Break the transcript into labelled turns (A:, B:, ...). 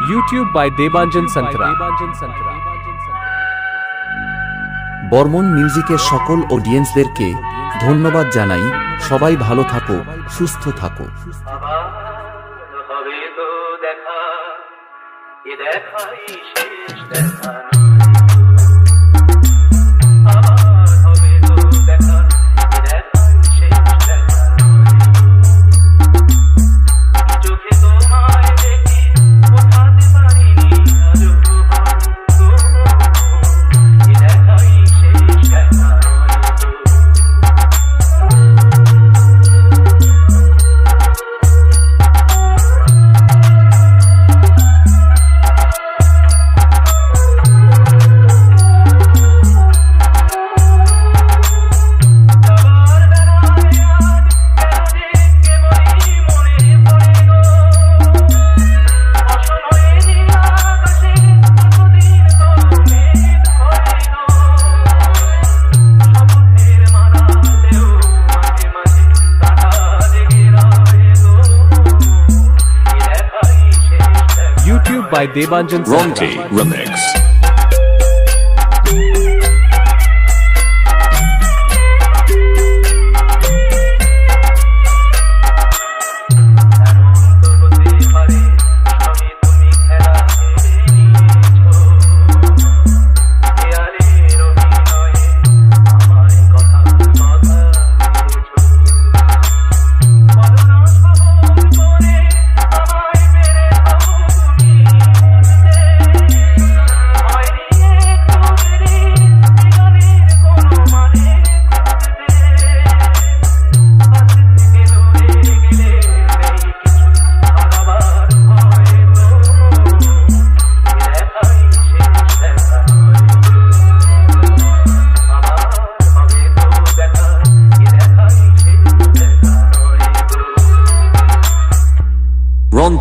A: YouTube by Debanjan Santara.
B: Barman মিউজিকের সকল অডিয়েন্সদেরকে ধন্যবাদ জানাই। সবাই ভালো থাকো, সুস্থ থাকো।
C: আবার হবে তো দেখা, এ দেখাই শেষ দেখা নয়। আবার হবে তো দেখা, এ দেখাই শেষ দেখা নয়। চোখে তোমায় দেখি ওঠাতে পারিনি আজও হয়তো, এ দেখাই শেষ দেখা নয়তো।
A: YouTube by Debanjan Santara.
D: Ronti Remix.